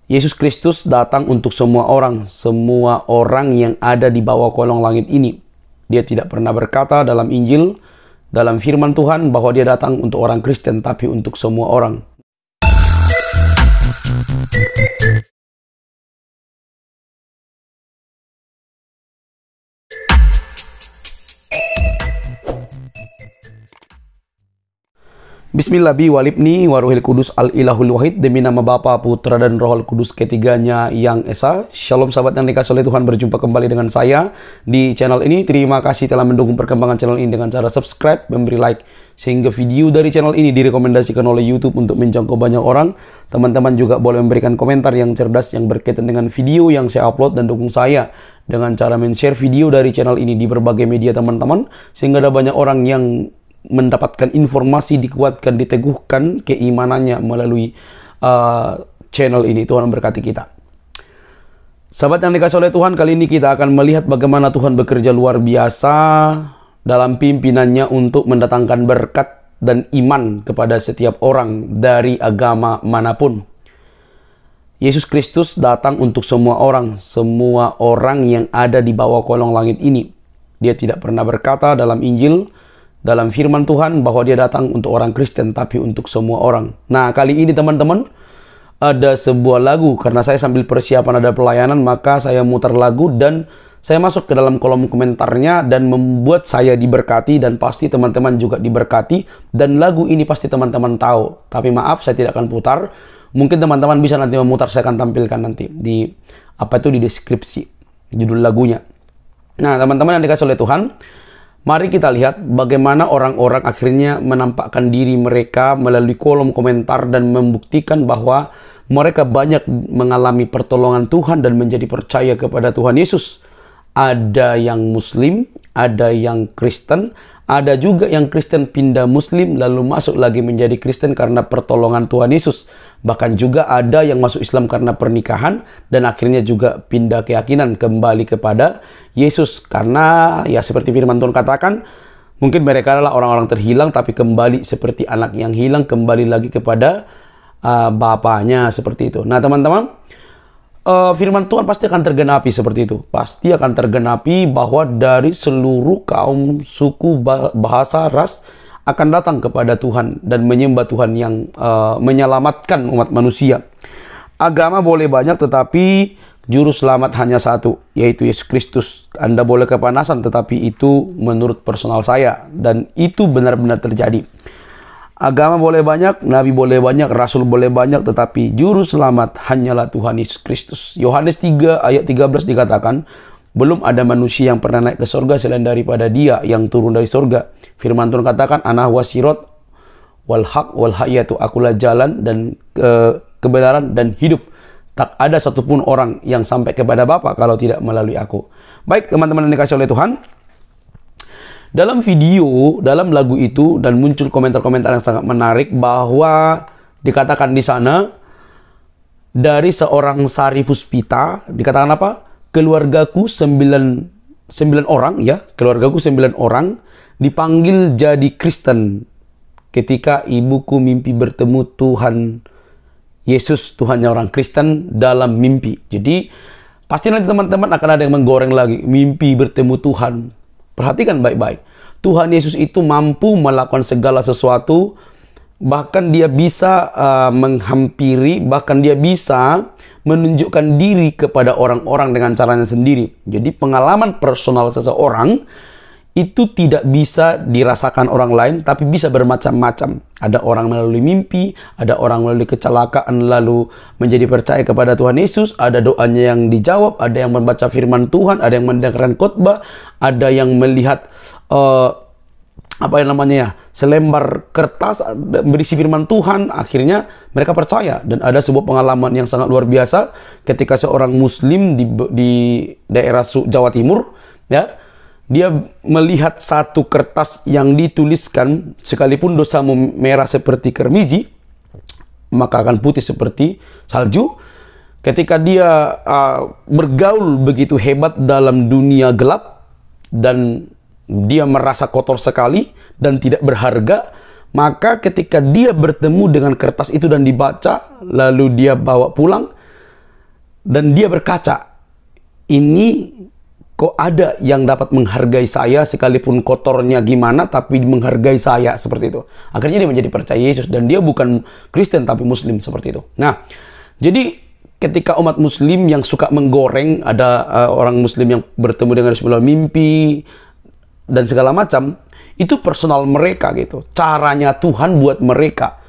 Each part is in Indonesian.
Yesus Kristus datang untuk semua orang yang ada di bawah kolong langit ini. Dia tidak pernah berkata dalam Injil, dalam firman Tuhan bahwa dia datang untuk orang Kristen, tapi untuk semua orang. Bismillah bi walibni waruhil kudus al-ilahul wahid, demi nama Bapa, Putra dan Roh Kudus ketiganya yang esa. Shalom sahabat yang dikasihi oleh Tuhan, berjumpa kembali dengan saya di channel ini. Terima kasih telah mendukung perkembangan channel ini dengan cara subscribe, memberi like, sehingga video dari channel ini direkomendasikan oleh YouTube untuk menjangkau banyak orang. Teman-teman juga boleh memberikan komentar yang cerdas yang berkaitan dengan video yang saya upload, dan dukung saya dengan cara men-share video dari channel ini di berbagai media teman-teman, sehingga ada banyak orang yang mendapatkan informasi, dikuatkan, diteguhkan keimanannya melalui channel ini. Tuhan memberkati kita. Sahabat yang dikasihi oleh Tuhan, kali ini kita akan melihat bagaimana Tuhan bekerja luar biasa dalam pimpinannya untuk mendatangkan berkat dan iman kepada setiap orang dari agama manapun. Yesus Kristus datang untuk semua orang yang ada di bawah kolong langit ini. Dia tidak pernah berkata dalam Injil, dalam firman Tuhan, bahwa dia datang untuk orang Kristen, tapi untuk semua orang. Nah, kali ini teman-teman, ada sebuah lagu. Karena saya sambil persiapan ada pelayanan, maka saya mutar lagu dan saya masuk ke dalam kolom komentarnya dan membuat saya diberkati, dan pasti teman-teman juga diberkati. Dan lagu ini pasti teman-teman tahu. Tapi maaf, saya tidak akan putar. Mungkin teman-teman bisa nanti memutar, saya akan tampilkan nanti di di deskripsi judul lagunya. Nah, teman-teman yang dikasihi oleh Tuhan, mari kita lihat bagaimana orang-orang akhirnya menampakkan diri mereka melalui kolom komentar dan membuktikan bahwa mereka banyak mengalami pertolongan Tuhan dan menjadi percaya kepada Tuhan Yesus. Ada yang Muslim, ada yang Kristen, ada juga yang Kristen pindah Muslim lalu masuk lagi menjadi Kristen karena pertolongan Tuhan Yesus. Bahkan juga ada yang masuk Islam karena pernikahan dan akhirnya juga pindah keyakinan kembali kepada Yesus. Karena ya seperti firman Tuhan katakan, mungkin mereka adalah orang-orang terhilang tapi kembali seperti anak yang hilang, kembali lagi kepada bapaknya, seperti itu. Nah teman-teman, firman Tuhan pasti akan tergenapi seperti itu. Pasti akan tergenapi bahwa dari seluruh kaum, suku, bahasa, ras akan datang kepada Tuhan dan menyembah Tuhan yang menyelamatkan umat manusia. Agama boleh banyak, tetapi juru selamat hanya satu, yaitu Yesus Kristus. Anda boleh kepanasan, tetapi itu menurut personal saya, dan itu benar-benar terjadi. Agama boleh banyak, nabi boleh banyak, rasul boleh banyak, tetapi juru selamat hanyalah Tuhan Yesus Kristus. Yohanes 3 ayat 13 dikatakan, belum ada manusia yang pernah naik ke sorga selain daripada Dia yang turun dari sorga. Firman Tuhan katakan, ana wasirot wal haq wal hayatu, akulah jalan dan kebenaran dan hidup. Tak ada satupun orang yang sampai kepada Bapa kalau tidak melalui aku. Baik teman-teman yang dikasihi oleh Tuhan, dalam video, dalam lagu itu, dan muncul komentar-komentar yang sangat menarik bahwa dikatakan di sana dari seorang Sari Puspita, dikatakan apa? Keluargaku 9 orang, ya, keluargaku 9 orang dipanggil jadi Kristen ketika ibuku mimpi bertemu Tuhan Yesus, Tuhannya orang Kristen, dalam mimpi. Jadi pasti nanti teman-teman akan ada yang menggoreng lagi, mimpi bertemu Tuhan. Perhatikan baik-baik, Tuhan Yesus itu mampu melakukan segala sesuatu. Bahkan dia bisa menghampiri, bahkan dia bisa menunjukkan diri kepada orang-orang dengan caranya sendiri. Jadi pengalaman personal seseorang itu tidak bisa dirasakan orang lain, tapi bisa bermacam-macam. Ada orang melalui mimpi, ada orang melalui kecelakaan lalu menjadi percaya kepada Tuhan Yesus, ada doanya yang dijawab, ada yang membaca firman Tuhan, ada yang mendengarkan khotbah, ada yang melihat selembar kertas berisi firman Tuhan, akhirnya mereka percaya. Dan ada sebuah pengalaman yang sangat luar biasa ketika seorang Muslim di daerah Jawa Timur, ya, dia melihat satu kertas yang dituliskan, sekalipun dosamu merah seperti kermizi, maka akan putih seperti salju. Ketika dia bergaul begitu hebat dalam dunia gelap dan dia merasa kotor sekali dan tidak berharga, maka ketika dia bertemu dengan kertas itu dan dibaca, lalu dia bawa pulang, Dan dia berkaca, ini kok ada yang dapat menghargai saya sekalipun kotornya gimana, tapi menghargai saya seperti itu. Akhirnya dia menjadi percaya Yesus dan dia bukan Kristen tapi Muslim seperti itu. Nah, jadi ketika umat Muslim yang suka menggoreng, ada orang Muslim yang bertemu dengan Rasulullah mimpi dan segala macam, itu personal mereka gitu. Caranya Tuhan buat mereka.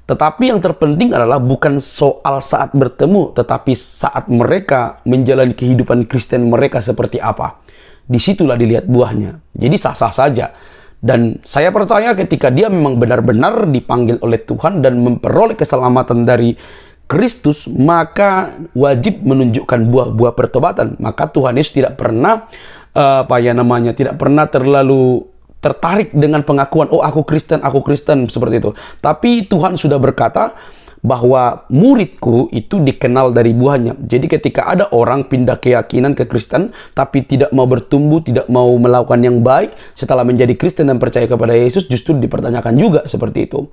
Tetapi yang terpenting adalah bukan soal saat bertemu, tetapi saat mereka menjalani kehidupan Kristen mereka seperti apa. Disitulah dilihat buahnya. Jadi sah-sah saja. Dan saya percaya ketika dia memang benar-benar dipanggil oleh Tuhan dan memperoleh keselamatan dari Kristus, maka wajib menunjukkan buah-buah pertobatan. Maka Tuhan Yesus tidak pernah tidak pernah terlalu tertarik dengan pengakuan, oh aku Kristen seperti itu. Tapi Tuhan sudah berkata bahwa muridku itu dikenal dari buahnya. Jadi ketika ada orang pindah keyakinan ke Kristen tapi tidak mau bertumbuh, tidak mau melakukan yang baik setelah menjadi Kristen dan percaya kepada Yesus, justru dipertanyakan juga seperti itu.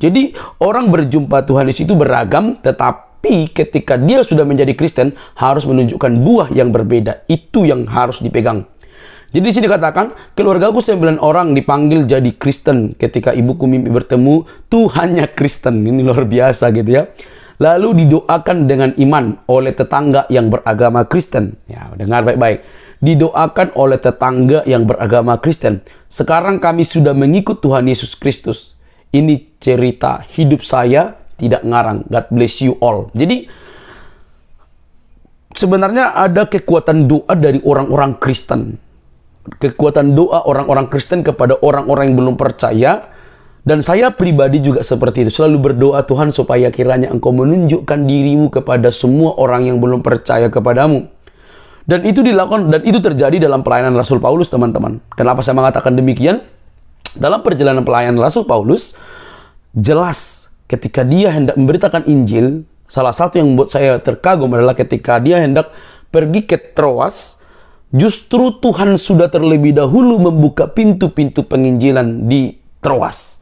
Jadi orang berjumpa Tuhan Yesus itu beragam, tetapi ketika dia sudah menjadi Kristen harus menunjukkan buah yang berbeda. Itu yang harus dipegang. Jadi di sini dikatakan, keluargaku 9 orang dipanggil jadi Kristen. Ketika ibuku mimpi bertemu, Tuhannya Kristen. Ini luar biasa gitu ya. Lalu didoakan dengan iman oleh tetangga yang beragama Kristen. Ya, dengar baik-baik. Didoakan oleh tetangga yang beragama Kristen. Sekarang kami sudah mengikut Tuhan Yesus Kristus. Ini cerita hidup saya, tidak ngarang. God bless you all. Jadi, sebenarnya ada kekuatan doa dari orang-orang Kristen. Kekuatan doa orang-orang Kristen kepada orang-orang yang belum percaya. Dan saya pribadi juga seperti itu. Selalu berdoa, Tuhan, supaya kiranya Engkau menunjukkan dirimu kepada semua orang yang belum percaya kepadamu. Dan itu dilakukan, dan itu terjadi dalam pelayanan Rasul Paulus, teman-teman. Kenapa saya mengatakan demikian? Dalam perjalanan pelayanan Rasul Paulus, jelas ketika dia hendak memberitakan Injil, salah satu yang membuat saya terkagum adalah ketika dia hendak pergi ke Troas. Justru Tuhan sudah terlebih dahulu membuka pintu-pintu penginjilan di Troas.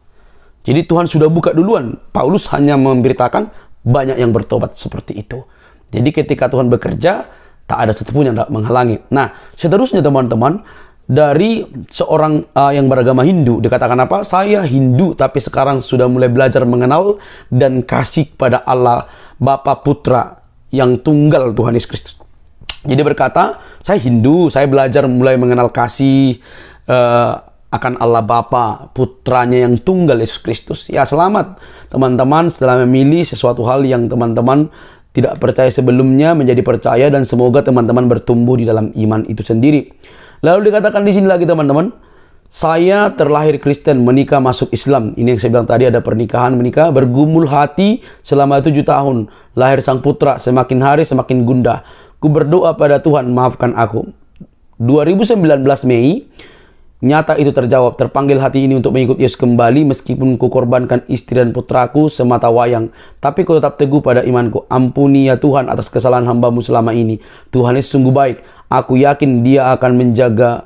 Jadi Tuhan sudah buka duluan. Paulus hanya memberitakan, banyak yang bertobat seperti itu. Jadi ketika Tuhan bekerja, tak ada satupun yang dapat menghalangi. Nah, seterusnya teman-teman, dari seorang yang beragama Hindu, dikatakan apa? Saya Hindu, tapi sekarang sudah mulai belajar mengenal dan kasih pada Allah, Bapa Putra yang tunggal Tuhan Yesus Kristus. Jadi berkata, saya Hindu, saya belajar mulai mengenal kasih akan Allah Bapa, Putranya yang tunggal Yesus Kristus. Ya selamat teman-teman setelah memilih sesuatu hal yang teman-teman tidak percaya sebelumnya menjadi percaya, dan semoga teman-teman bertumbuh di dalam iman itu sendiri. Lalu dikatakan di sini lagi teman-teman, saya terlahir Kristen, menikah masuk Islam. Ini yang saya bilang tadi, ada pernikahan, menikah, bergumul hati selama 7 tahun. Lahir sang putra, semakin hari semakin gundah. Ku berdoa pada Tuhan, maafkan aku. 2019 Mei, nyata itu terjawab. Terpanggil hati ini untuk mengikut Yesus kembali, meskipun ku korbankan istri dan putraku semata wayang. Tapi ku tetap teguh pada imanku. Ampuni ya Tuhan atas kesalahan hamba-Mu selama ini. Tuhan Yesus sungguh baik. Aku yakin Dia akan menjaga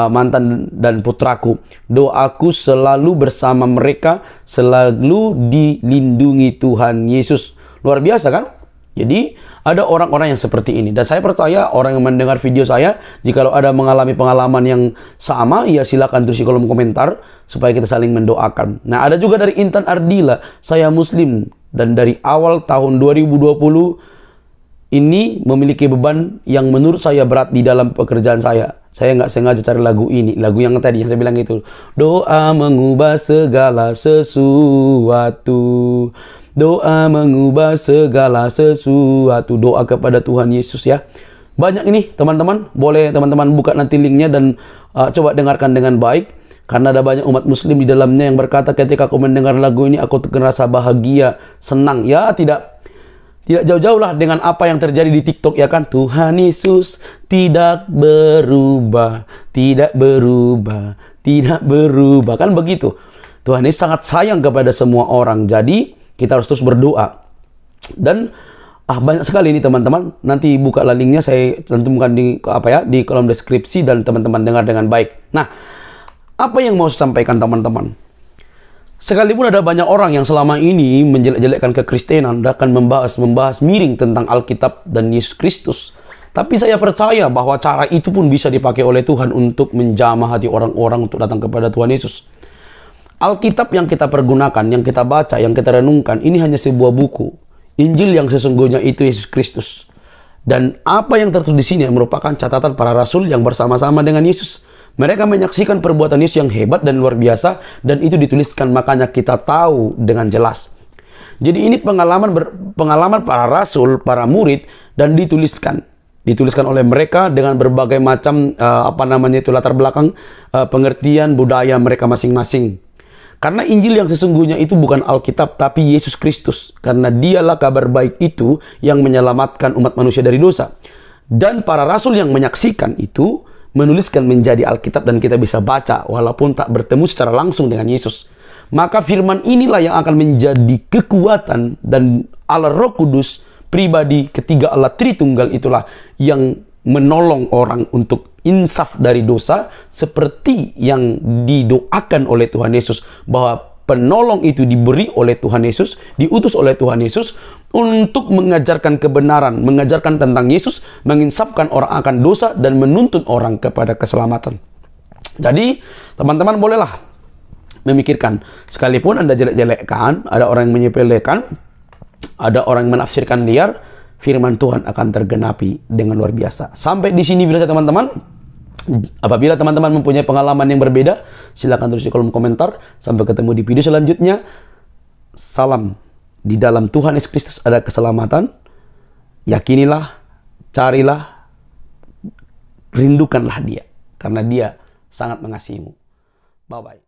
mantan dan putraku. Doaku selalu bersama mereka, selalu dilindungi Tuhan Yesus. Luar biasa kan? Jadi ada orang-orang yang seperti ini. Dan saya percaya orang yang mendengar video saya, jika ada mengalami pengalaman yang sama, ya silakan tulis di kolom komentar supaya kita saling mendoakan. Nah, ada juga dari Intan Ardila, saya Muslim dan dari awal tahun 2020 ini memiliki beban yang menurut saya berat di dalam pekerjaan saya. Saya nggak sengaja cari lagu ini, lagu yang tadi yang saya bilang itu. Doa mengubah segala sesuatu. Doa mengubah segala sesuatu. Doa kepada Tuhan Yesus ya. Banyak ini teman-teman. Boleh teman-teman buka nanti linknya dan coba dengarkan dengan baik. Karena ada banyak umat muslim di dalamnya yang berkata, ketika aku mendengar lagu ini aku merasa bahagia, senang. Ya tidak jauh-jauh lah dengan apa yang terjadi di TikTok ya kan. Tuhan Yesus tidak berubah, tidak berubah, tidak berubah. Kan begitu. Tuhan Yesus sangat sayang kepada semua orang. Jadi kita harus terus berdoa. Dan banyak sekali ini teman-teman. Nanti buka linknya saya cantumkan di di kolom deskripsi dan teman-teman dengar dengan baik. Nah, apa yang mau saya sampaikan teman-teman? Sekalipun ada banyak orang yang selama ini menjelek-jelekkan kekristenan dan akan membahas miring tentang Alkitab dan Yesus Kristus, tapi saya percaya bahwa cara itu pun bisa dipakai oleh Tuhan untuk menjamah hati orang-orang untuk datang kepada Tuhan Yesus. Alkitab yang kita pergunakan, yang kita baca, yang kita renungkan, ini hanya sebuah buku. Injil yang sesungguhnya itu Yesus Kristus. Dan apa yang tertulis di sini merupakan catatan para rasul yang bersama-sama dengan Yesus. Mereka menyaksikan perbuatan Yesus yang hebat dan luar biasa, dan itu dituliskan, makanya kita tahu dengan jelas. Jadi ini pengalaman para rasul, para murid, dan dituliskan oleh mereka dengan berbagai macam latar belakang, pengertian budaya mereka masing-masing. Karena Injil yang sesungguhnya itu bukan Alkitab, tapi Yesus Kristus. Karena dialah kabar baik itu yang menyelamatkan umat manusia dari dosa. Dan para rasul yang menyaksikan itu menuliskan menjadi Alkitab, dan kita bisa baca walaupun tak bertemu secara langsung dengan Yesus. Maka firman inilah yang akan menjadi kekuatan, dan Allah Roh Kudus, pribadi ketiga Allah Tritunggal itulah yang menolong orang untuk insaf dari dosa, seperti yang didoakan oleh Tuhan Yesus, bahwa penolong itu diberi oleh Tuhan Yesus, diutus oleh Tuhan Yesus untuk mengajarkan kebenaran, mengajarkan tentang Yesus, menginsafkan orang akan dosa, dan menuntun orang kepada keselamatan. Jadi, teman-teman bolehlah memikirkan, sekalipun Anda jelek-jelekkan, ada orang yang menyepelekan, ada orang yang menafsirkan liar, firman Tuhan akan tergenapi dengan luar biasa. Sampai di sini bisa teman-teman. Apabila teman-teman mempunyai pengalaman yang berbeda, silakan tulis di kolom komentar. Sampai ketemu di video selanjutnya. Salam. Di dalam Tuhan Yesus Kristus ada keselamatan. Yakinilah, carilah, rindukanlah Dia, karena Dia sangat mengasihimu. Bye-bye.